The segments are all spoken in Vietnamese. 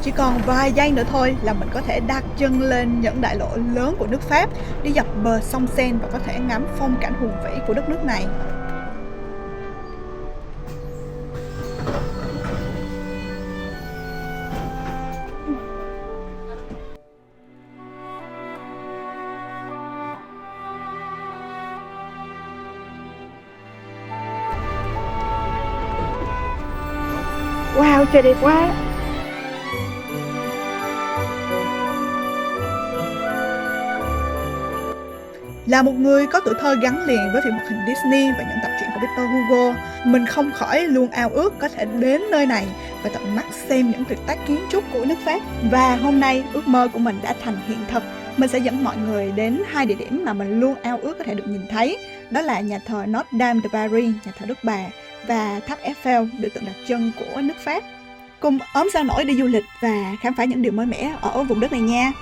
Chỉ còn vài giây nữa thôi là mình có thể đặt chân lên những đại lộ lớn của nước Pháp, đi dọc bờ sông Seine và có thể ngắm phong cảnh hùng vĩ của đất nước này. Wow, trời đẹp quá. Là một người có tuổi thơ gắn liền với phim hoạt hình Disney và những tập truyện của Victor Hugo, mình không khỏi luôn ao ước có thể đến nơi này và tận mắt xem những tuyệt tác kiến trúc của nước Pháp. Và hôm nay ước mơ của mình đã thành hiện thực. Mình sẽ dẫn mọi người đến hai địa điểm mà mình luôn ao ước có thể được nhìn thấy. Đó là nhà thờ Notre Dame de Paris, nhà thờ Đức Bà, và tháp Eiffel, biểu tượng đặc trưng của nước Pháp. Cùng ốm sao nổi đi du lịch và khám phá những điều mới mẻ ở vùng đất này nha.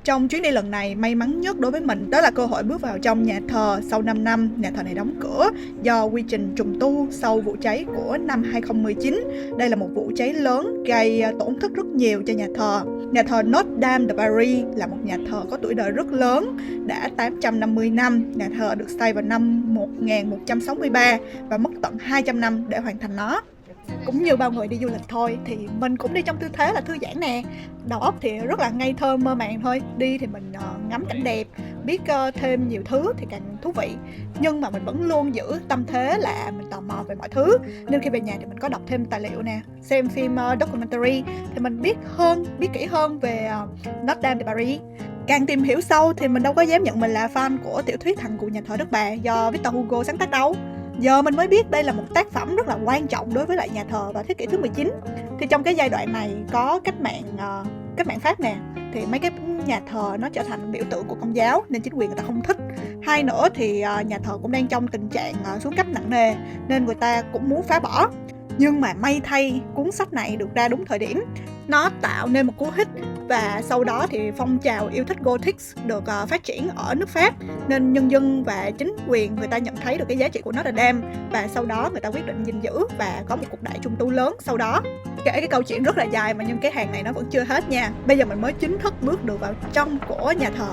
Trong chuyến đi lần này, may mắn nhất đối với mình đó là cơ hội bước vào trong nhà thờ sau 5 năm. Nhà thờ này đóng cửa do quy trình trùng tu sau vụ cháy của năm 2019. Đây là một vụ cháy lớn gây tổn thất rất nhiều cho nhà thờ. Nhà thờ Notre Dame de Paris là một nhà thờ có tuổi đời rất lớn, đã 850 năm. Nhà thờ được xây vào năm 1163 và mất tận 200 năm để hoàn thành nó. Cũng như bao người đi du lịch thôi thì mình cũng đi trong tư thế là thư giãn nè. Đầu óc thì rất là ngây thơ mơ màng thôi. Đi thì mình ngắm cảnh đẹp, biết thêm nhiều thứ thì càng thú vị. Nhưng mà mình vẫn luôn giữ tâm thế là mình tò mò về mọi thứ. Nên khi về nhà thì mình có đọc thêm tài liệu nè, xem phim documentary thì mình biết kỹ hơn về Notre Dame de Paris. Càng tìm hiểu sâu thì mình đâu có dám nhận mình là fan của tiểu thuyết Thằng Cù Nhà Thờ Đức Bà do Victor Hugo sáng tác đâu. Giờ mình mới biết đây là một tác phẩm rất là quan trọng đối với lại nhà thờ vào thế kỷ thứ 19. Thì trong cái giai đoạn này có cách mạng Pháp nè, thì mấy cái nhà thờ nó trở thành biểu tượng của Công giáo nên chính quyền người ta không thích. Hai nữa thì nhà thờ cũng đang trong tình trạng xuống cấp nặng nề nên người ta cũng muốn phá bỏ. Nhưng mà may thay cuốn sách này được ra đúng thời điểm. Nó tạo nên một cú hích và sau đó thì phong trào yêu thích Gothic được phát triển ở nước Pháp. Nên nhân dân và chính quyền người ta nhận thấy được cái giá trị của Notre Dame và sau đó người ta quyết định gìn giữ và có một cuộc đại trung tu lớn sau đó. Kể cái câu chuyện rất là dài mà nhưng cái hàng này nó vẫn chưa hết nha. Bây giờ mình mới chính thức bước được vào trong của nhà thờ.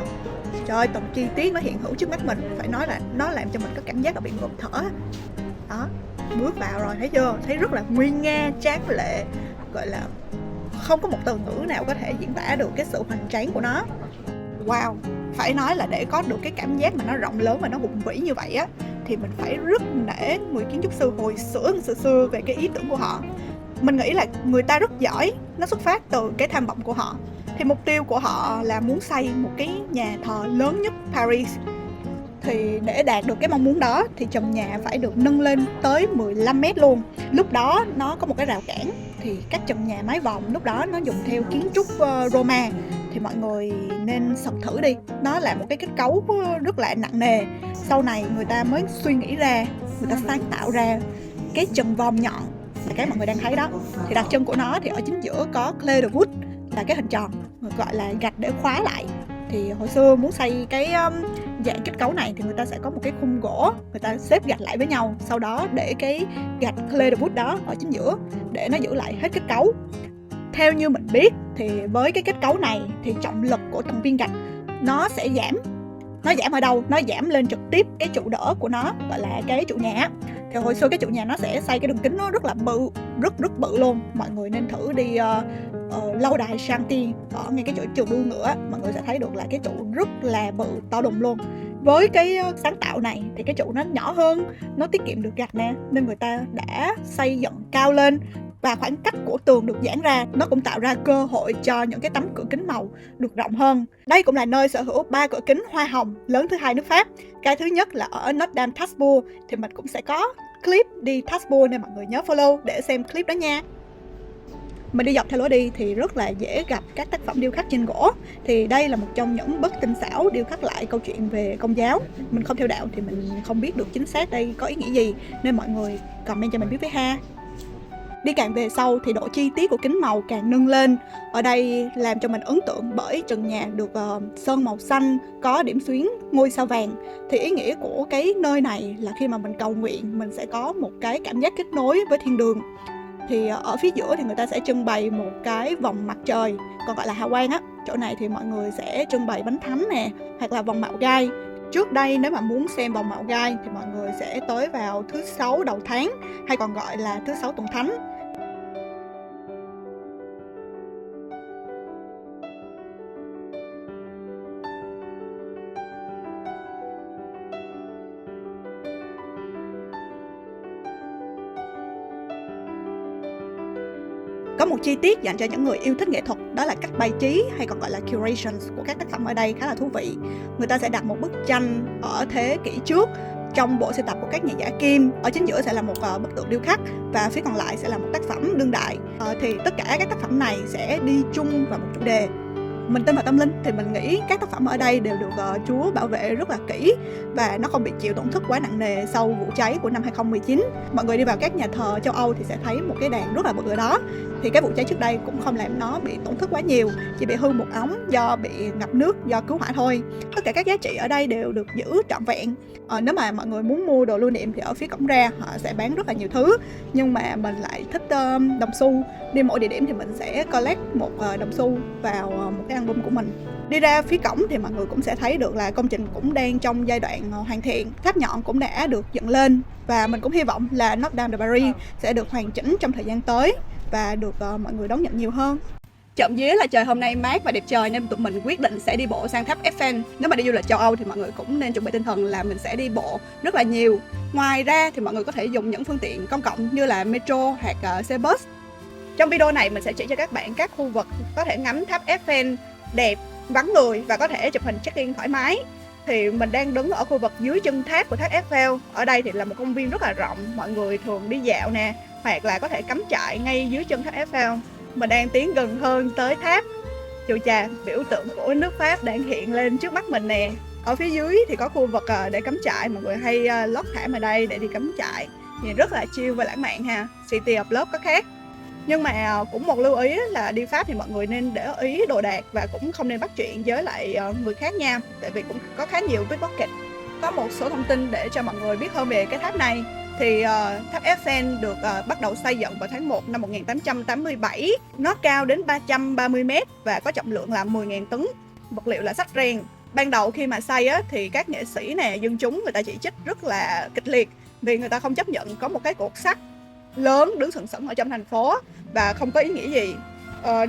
Trời ơi, từng chi tiết nó hiện hữu trước mắt mình, phải nói là nó làm cho mình có cảm giác là bị ngộp thở. Đó, bước vào rồi thấy chưa? Thấy rất là nguy nga, tráng lệ, gọi là không có một từ ngữ nào có thể diễn tả được cái sự hoành tráng của nó. Wow, phải nói là để có được cái cảm giác mà nó rộng lớn và nó hùng vĩ như vậy á thì mình phải rất nể người kiến trúc sư hồi xưa về cái ý tưởng của họ. Mình nghĩ là người ta rất giỏi, nó xuất phát từ cái tham vọng của họ. Thì mục tiêu của họ là muốn xây một cái nhà thờ lớn nhất Paris. Thì để đạt được cái mong muốn đó thì trần nhà phải được nâng lên tới 15 mét luôn. Lúc đó nó có một cái rào cản thì các trần nhà mái vòm lúc đó nó dùng theo kiến trúc Roma. Thì mọi người nên sọc thử đi. Nó là một cái kết cấu rất là nặng nề. Sau này người ta mới suy nghĩ ra, người ta sáng tạo ra cái trần vòm nhọn là cái mọi người đang thấy đó. Thì đặc trưng của nó thì ở chính giữa có clay de voûte là cái hình tròn, gọi là gạch để khóa lại. Thì hồi xưa muốn xây cái dạng kết cấu này thì người ta sẽ có một cái khung gỗ, người ta xếp gạch lại với nhau, sau đó để cái gạch clay de voûte đó ở chính giữa để nó giữ lại hết kết cấu. Theo như mình biết thì với cái kết cấu này thì trọng lực của từng viên gạch nó sẽ giảm. Nó giảm ở đâu? Nó giảm lên trực tiếp cái trụ đỡ của nó, gọi là cái trụ nhà. Thì hồi xưa cái trụ nhà nó sẽ xây cái đường kính nó rất là bự, rất bự luôn. Mọi người nên thử đi lâu đài Chantilly ở ngay cái chỗ trường đua ngựa, mọi người sẽ thấy được là cái trụ rất là bự, to đùng luôn. Với cái sáng tạo này thì cái trụ nó nhỏ hơn, nó tiết kiệm được gạch nè, nên người ta đã xây dựng cao lên và khoảng cách của tường được giãn ra. Nó cũng tạo ra cơ hội cho những cái tấm cửa kính màu được rộng hơn. Đây cũng là nơi sở hữu 3 cửa kính hoa hồng lớn thứ hai nước Pháp. Cái thứ nhất là ở Notre Dame Tasbourg, thì mình cũng sẽ có clip đi Tasbourg nên mọi người nhớ follow để xem clip đó nha. Mình đi dọc theo lối đi thì rất là dễ gặp các tác phẩm điêu khắc trên gỗ. Thì đây là một trong những bức tinh xảo điêu khắc lại câu chuyện về Công giáo. Mình không theo đạo thì mình không biết được chính xác đây có ý nghĩa gì, nên mọi người comment cho mình biết với ha. Đi càng về sau thì độ chi tiết của kính màu càng nâng lên. Ở đây làm cho mình ấn tượng bởi trần nhà được sơn màu xanh, có điểm xuyến ngôi sao vàng. Thì ý nghĩa của cái nơi này là khi mà mình cầu nguyện, mình sẽ có một cái cảm giác kết nối với thiên đường. Thì ở phía giữa thì người ta sẽ trưng bày một cái vòng mặt trời, còn gọi là hào quang á. Chỗ này thì mọi người sẽ trưng bày bánh thánh nè, hoặc là vòng mạo gai. Trước đây nếu mà muốn xem vòng mạo gai thì mọi người sẽ tới vào thứ 6 đầu tháng, hay còn gọi là thứ 6 tuần thánh. Có một chi tiết dành cho những người yêu thích nghệ thuật, đó là cách bài trí hay còn gọi là curations của các tác phẩm ở đây khá là thú vị. Người ta sẽ đặt một bức tranh ở thế kỷ trước trong bộ sưu tập của các nhà giả kim. Ở chính giữa sẽ là một bức tượng điêu khắc và phía còn lại sẽ là một tác phẩm đương đại. Thì tất cả các tác phẩm này sẽ đi chung vào một chủ đề. Mình tin vào tâm linh thì mình nghĩ các tác phẩm ở đây đều được Chúa bảo vệ rất là kỹ và nó không bị chịu tổn thất quá nặng nề sau vụ cháy của năm 2019. Mọi người đi vào các nhà thờ châu Âu thì sẽ thấy một cái đàn rất là bự ở đó. Thì cái vụ cháy trước đây cũng không làm nó bị tổn thất quá nhiều, chỉ bị hư một ống do bị ngập nước do cứu hỏa thôi. Tất cả các giá trị ở đây đều được giữ trọn vẹn. Nếu mà mọi người muốn mua đồ lưu niệm thì ở phía cổng ra họ sẽ bán rất là nhiều thứ, nhưng mà mình lại thích đồng xu. Đi mỗi địa điểm thì mình sẽ collect một đồng xu vào một cái album của mình. Đi ra phía cổng thì mọi người cũng sẽ thấy được là công trình cũng đang trong giai đoạn hoàn thiện. Tháp nhọn cũng đã được dựng lên và mình cũng hy vọng là Notre Dame de Paris sẽ được hoàn chỉnh trong thời gian tới và được mọi người đón nhận nhiều hơn. Trộm vía là trời hôm nay mát và đẹp trời nên tụi mình quyết định sẽ đi bộ sang tháp Eiffel. Nếu mà đi du lịch châu Âu thì mọi người cũng nên chuẩn bị tinh thần là mình sẽ đi bộ rất là nhiều. Ngoài ra thì mọi người có thể dùng những phương tiện công cộng như là metro hoặc xe bus. Trong video này mình sẽ chỉ cho các bạn các khu vực có thể ngắm tháp Eiffel đẹp, vắng người và có thể chụp hình check-in thoải mái. Thì mình đang đứng ở khu vực dưới chân tháp của tháp Eiffel. Ở đây thì là một công viên rất là rộng, mọi người thường đi dạo nè, hoặc là có thể cắm trại ngay dưới chân tháp Eiffel. Mình đang tiến gần hơn tới tháp. Chù chà, biểu tượng của nước Pháp đang hiện lên trước mắt mình nè. Ở phía dưới thì có khu vực để cắm trại, mọi người hay lót thảm ở đây để đi cắm trại. Nhìn rất là chill và lãng mạn ha. City of Love có khác. Nhưng mà cũng một lưu ý là đi Pháp thì mọi người nên để ý đồ đạc và cũng không nên bắt chuyện với lại người khác nha. Tại vì cũng có khá nhiều pickpocket. Có một số thông tin để cho mọi người biết hơn về cái tháp này. Thì tháp Eiffel được bắt đầu xây dựng vào tháng 1 năm 1887. Nó cao đến 330 m và có trọng lượng là 10.000 tấn. Vật liệu là sắt rèn. Ban đầu khi mà xây á, thì các nghệ sĩ nè, dân chúng người ta chỉ trích rất là kịch liệt vì người ta không chấp nhận có một cái cột sắt lớn đứng sừng sững ở trong thành phố và không có ý nghĩa gì.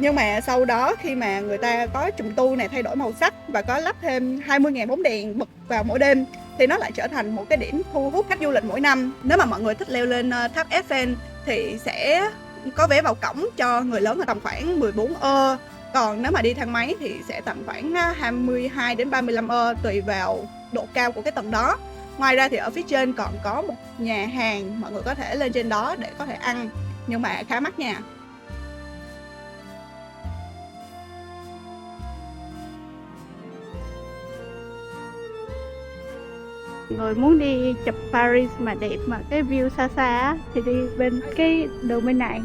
Nhưng mà sau đó khi mà người ta có trùng tu này, thay đổi màu sắc và có lắp thêm 20.000 bóng đèn bật vào mỗi đêm thì nó lại trở thành một cái điểm thu hút khách du lịch mỗi năm. Nếu mà mọi người thích leo lên tháp Eiffel thì sẽ có vé vào cổng cho người lớn là tầm khoảng 14 euro. Còn nếu mà đi thang máy thì sẽ tầm khoảng 22 đến 35 euro tùy vào độ cao của cái tầng đó. Ngoài ra thì ở phía trên còn có một nhà hàng, mọi người có thể lên trên đó để có thể ăn, nhưng mà khá mắc nha. Người muốn đi chụp Paris mà đẹp mà cái view xa xa á, thì đi bên cái đường bên này.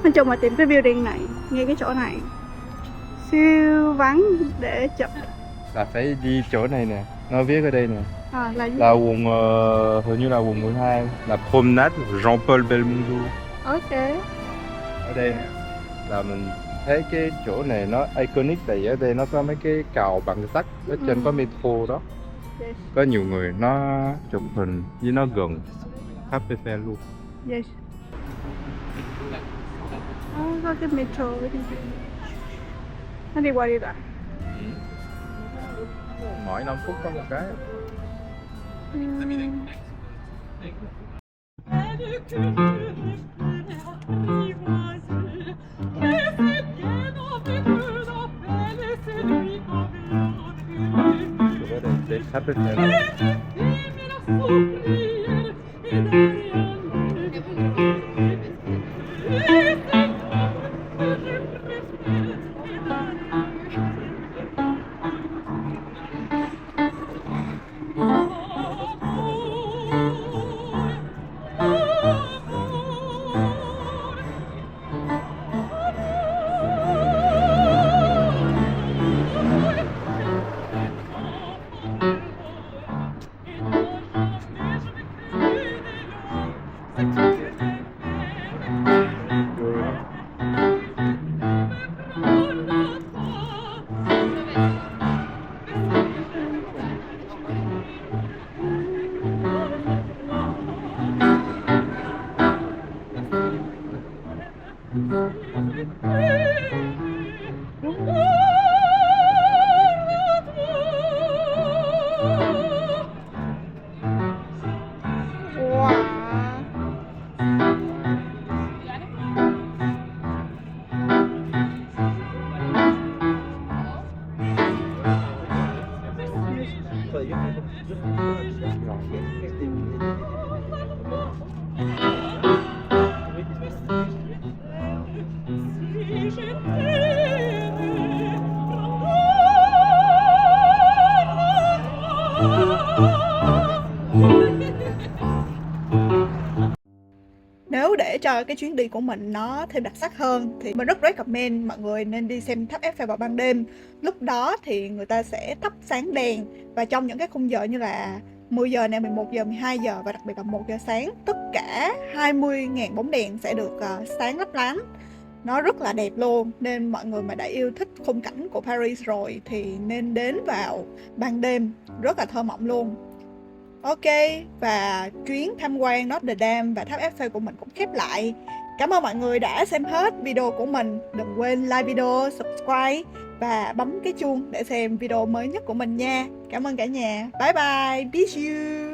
Nói chung là tìm cái view đèn này, ngay cái chỗ này siêu vắng để chụp. Là phải đi chỗ này nè, nó viết ở đây nè. Là quận hình như là quận 12, là Promenade Jean-Paul Belmondo. ok. Ở đây nè, là mình thấy cái chỗ này nó iconic tại ở đây nó có mấy cái cầu bằng sắt, ở trên có metro đó. Yes. Có nhiều người nó chụp hình với nó gần tháp Eiffel luôn. Yes. Có cái metro ở đây. Nó đi qua đi lại. Mỗi 5 phút có một cái. Để tháp Eiffel. Nếu để cho cái chuyến đi của mình nó thêm đặc sắc hơn thì mình rất recommend mọi người nên đi xem tháp Eiffel vào ban đêm. Lúc đó thì người ta sẽ thắp sáng đèn, và trong những cái khung giờ như là 10 giờ nè, 11 giờ, 12 giờ và đặc biệt là 1 giờ sáng, tất cả 20.000 bóng đèn sẽ được sáng lấp lánh. Nó rất là đẹp luôn, nên mọi người mà đã yêu thích khung cảnh của Paris rồi thì nên đến vào ban đêm, rất là thơ mộng luôn. Ok, và chuyến tham quan Notre Dame và tháp Eiffel của mình cũng khép lại. Cảm ơn mọi người đã xem hết video của mình. Đừng quên like video, subscribe và bấm cái chuông để xem video mới nhất của mình nha. Cảm ơn cả nhà. Bye bye, peace you.